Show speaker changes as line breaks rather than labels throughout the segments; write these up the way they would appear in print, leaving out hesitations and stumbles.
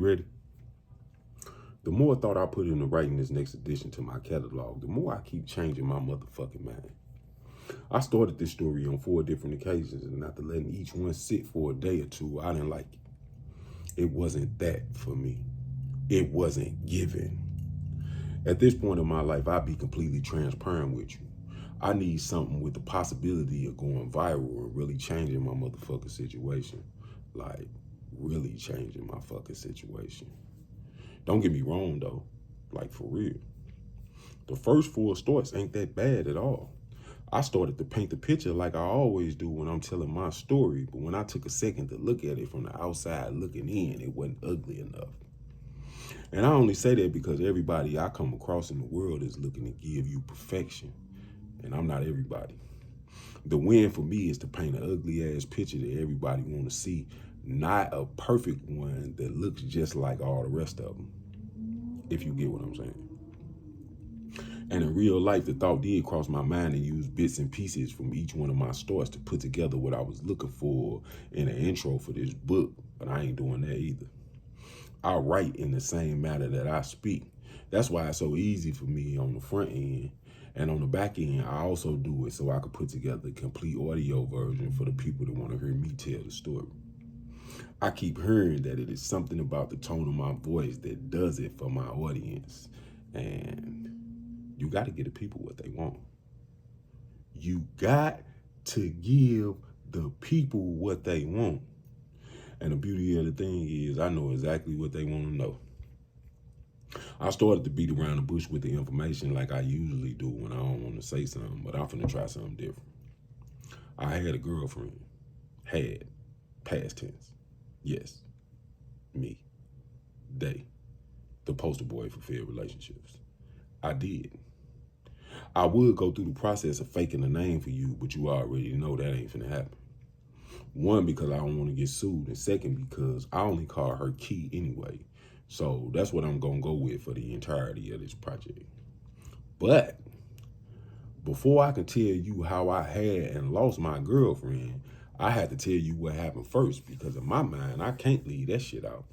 ready? The more thought I put into writing this next addition to my catalog, the more I keep changing my motherfucking mind. I started this story on 4 different occasions, and after letting each one sit for a day or two, I didn't like it. It wasn't that for me. It wasn't given. At this point in my life, I'll be completely transparent with you. I need something with the possibility of going viral and really changing my motherfucking situation. Like, really changing my fucking situation. Don't get me wrong though, like for real. The first 4 starts ain't that bad at all. I started to paint the picture like I always do when I'm telling my story, but when I took a second to look at it from the outside looking in, it wasn't ugly enough. And I only say that because everybody I come across in the world is looking to give you perfection, and I'm not everybody. The win for me is to paint an ugly ass picture that everybody want to see, not a perfect one that looks just like all the rest of them, if you get what I'm saying. And in real life, the thought did cross my mind to use bits and pieces from each one of my stories to put together what I was looking for in an intro for this book, but I ain't doing that either. I write in the same manner that I speak. That's why it's so easy for me on the front end. And on the back end, I also do it so I could put together a complete audio version for the people that want to hear me tell the story. I keep hearing that it is something about the tone of my voice that does it for my audience. And you got to give the people what they want. You got to give the people what they want. And the beauty of the thing is I know exactly what they want to know. I started to beat around the bush with the information like I usually do when I don't want to say something, but I'm finna try something different. I had a girlfriend. Had. Past tense. Yes. Me. They. The poster boy for failed relationships. I did. I would go through the process of faking a name for you, but you already know that ain't finna happen. 1, because I don't want to get sued, and 2nd, because I only call her Key anyway. So that's what I'm gonna go with for the entirety of this project. But before I can tell you how I had and lost my girlfriend, I had to tell you what happened first, because in my mind, I can't leave that shit out.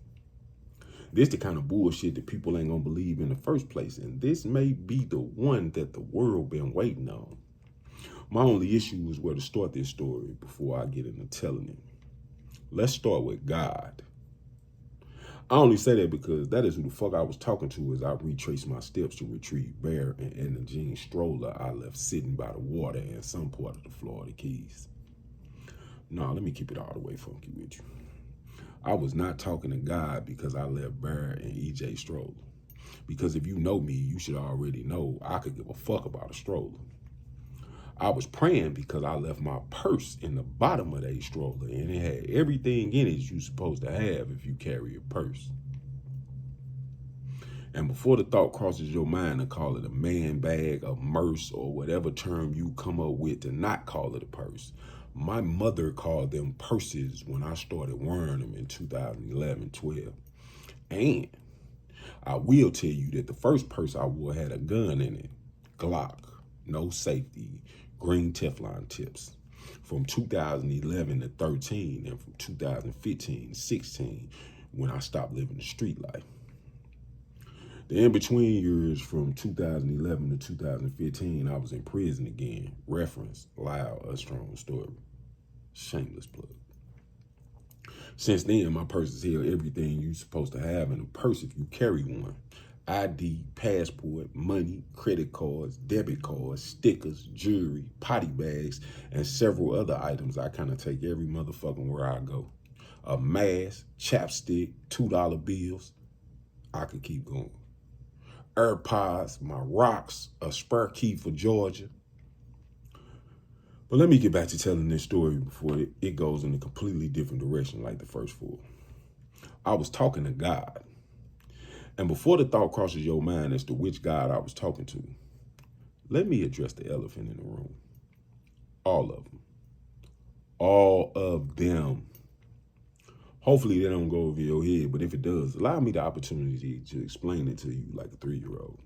This the kind of bullshit that people ain't gonna believe in the first place, and this may be the one that the world been waiting on. My only issue is where to start this story before I get into telling it. Let's start with God. I only say that because that is who the fuck I was talking to as I retraced my steps to retrieve Bear and Anna Jean stroller I left sitting by the water in some part of the Florida Keys. No, let me keep it all the way funky with you. I was not talking to God because I left Bear and EJ stroller. Because if you know me, you should already know I could give a fuck about a stroller. I was praying because I left my purse in the bottom of that stroller and it had everything in it you're supposed to have if you carry a purse. And before the thought crosses your mind to call it a man bag, a merce, or whatever term you come up with to not call it a purse, my mother called them purses when I started wearing them in 2011-12. And I will tell you that the first purse I wore had a gun in it. Glock, no safety, green Teflon tips. From 2011 to 13 and from 2015 to 16 when I stopped living the street life. The in-between years from 2011 to 2015, I was in prison again. Reference, loud, a strong story. Shameless plug. Since then, my purse has held everything you're supposed to have in a purse if you carry one. ID, passport, money, credit cards, debit cards, stickers, jewelry, potty bags, and several other items I kind of take every motherfucking where I go. A mask, chapstick, $2 bills. I could keep going. AirPods, my rocks, a spare key for Georgia. But let me get back to telling this story before it goes in a completely different direction like the first 4. I was talking to God. And before the thought crosses your mind as to which God I was talking to, let me address the elephant in the room. All of them. All of them. Hopefully they don't go over your head, but if it does, allow me the opportunity to explain it to you like a 3-year-old.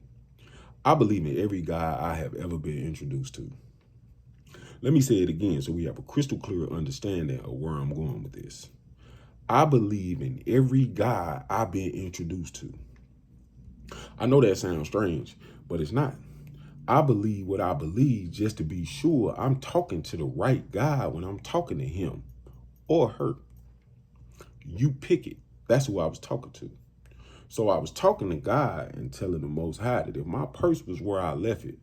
I believe in every God I have ever been introduced to. Let me say it again so we have a crystal clear understanding of where I'm going with this. I believe in every God I've been introduced to. I know that sounds strange, but it's not. I believe what I believe just to be sure I'm talking to the right God when I'm talking to him or her. You pick it. That's who I was talking to. So I was talking to God and telling the Most High that if my purse was where I left it,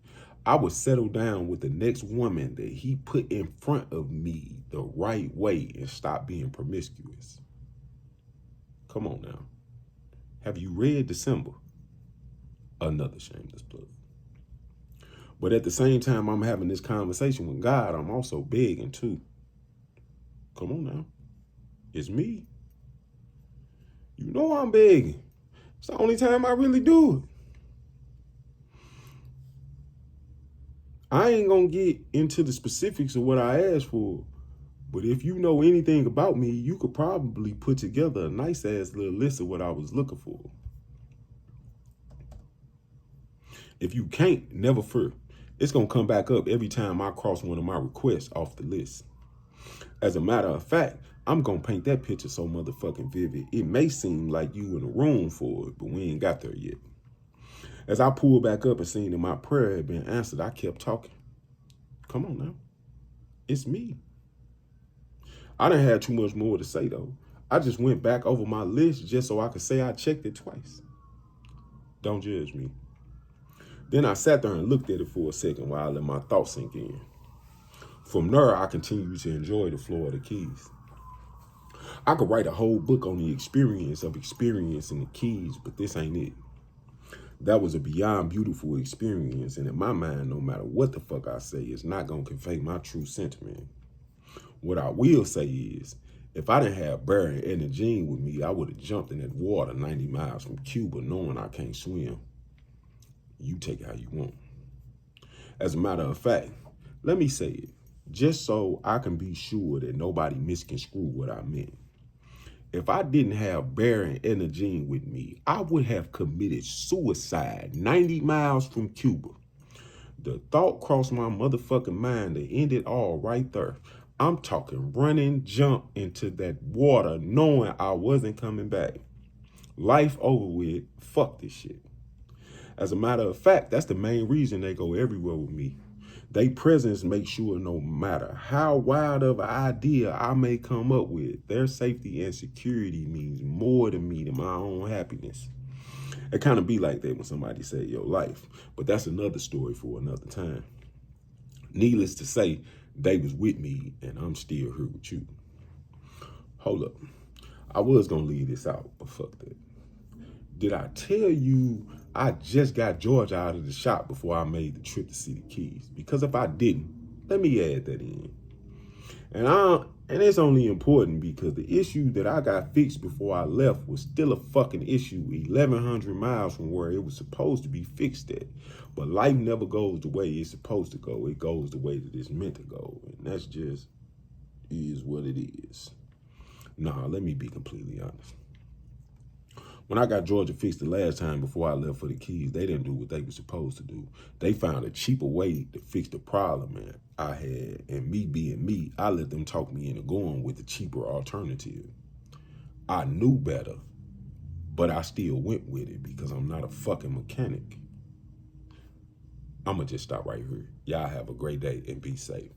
I would settle down with the next woman that he put in front of me the right way and stop being promiscuous. Come on now. Have you read December? Another shameless plug. But at the same time I'm having this conversation with God, I'm also begging too. Come on now. It's me. You know I'm begging. It's the only time I really do it. I ain't gonna get into the specifics of what I asked for, but if you know anything about me, you could probably put together a nice ass little list of what I was looking for. If you can't, never fear. It's gonna come back up every time I cross one of my requests off the list. As a matter of fact, I'm gonna paint that picture so motherfucking vivid. It may seem like you in the room for it, but we ain't got there yet. As I pulled back up and seen that my prayer had been answered, I kept talking. Come on now. It's me. I didn't have too much more to say though. I just went back over my list just so I could say I checked it twice. Don't judge me. Then I sat there and looked at it for a second while I let my thoughts sink in. From there, I continued to enjoy the flow of the keys. I could write a whole book on the experience of experiencing the keys, but this ain't it. That was a beyond beautiful experience, and in my mind, no matter what the fuck I say, it's not gonna convey my true sentiment. What I will say is, if I didn't have Barry and the Jean with me, I would have jumped in that water 90 miles from Cuba knowing I can't swim. You take it how you want. As a matter of fact, let me say it, just so I can be sure that nobody misconstrued what I meant. If I didn't have Barry and the Jean with me, I would have committed suicide 90 miles from Cuba. The thought crossed my motherfucking mind to end it all right there. I'm talking running, jump into that water knowing I wasn't coming back. Life over with, fuck this shit. As a matter of fact, that's the main reason they go everywhere with me. They presence make sure no matter how wild of an idea I may come up with, their safety and security means more to me than my own happiness. It kind of be like that when somebody say your life, but that's another story for another time. Needless to say, they was with me and I'm still here with you. Hold up. I was going to leave this out, but fuck that. Did I tell you I just got Georgia out of the shop before I made the trip to see the keys? Because if I didn't, let me add that in. And it's only important because the issue that I got fixed before I left was still a fucking issue 1,100 miles from where it was supposed to be fixed at. But life never goes the way it's supposed to go. It goes the way that it's meant to go. And that's just is what it is. Nah, let me be completely honest. When I got Georgia fixed the last time before I left for the keys, they didn't do what they were supposed to do. They found a cheaper way to fix the problem I had, and me being me, I let them talk me into going with the cheaper alternative. I knew better, but I still went with it because I'm not a fucking mechanic. I'm going to just stop right here. Y'all have a great day and be safe.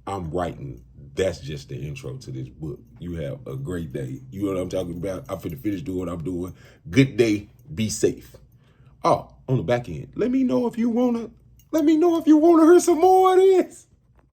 I'm writing. That's just the intro to this book. You have a great day. You know what I'm talking about? I'm finna finish doing what I'm doing. Good day. Be safe. Oh, on the back end, let me know if you wanna hear some more of this.